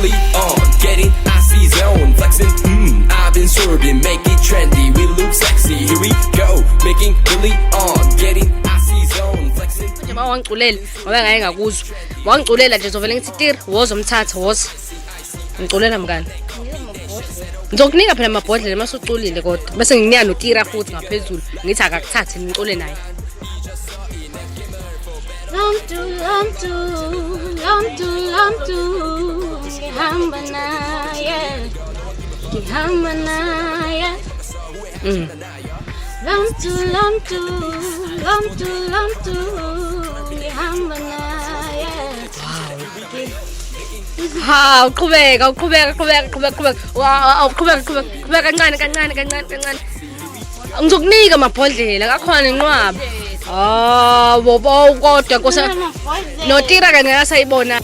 Billy on, getting icy zone, flexing. I've been swerving, make it trendy. We look sexy. Here we go, making Billy on, getting icy zone, flexing. Nje wangiculela ngoba ngeke ngakuzwa. Wangiculela nje zovela ngithi tiri woza umthatha woza. Ngiculela mngani. Ngizokunika phela amabhodlela masuculile kodwa bese nginiya notira futhi ngaphezulu ngithi akakuthathe ngicule naye. Ngihamba naye. Ngihamba naye. Ngihamba naye. Ha, uqhubeka kancane. Ngizokunika amabhodlela kakhona inqwaba. Bobo kodwa nkosi notira kangeke asayibona.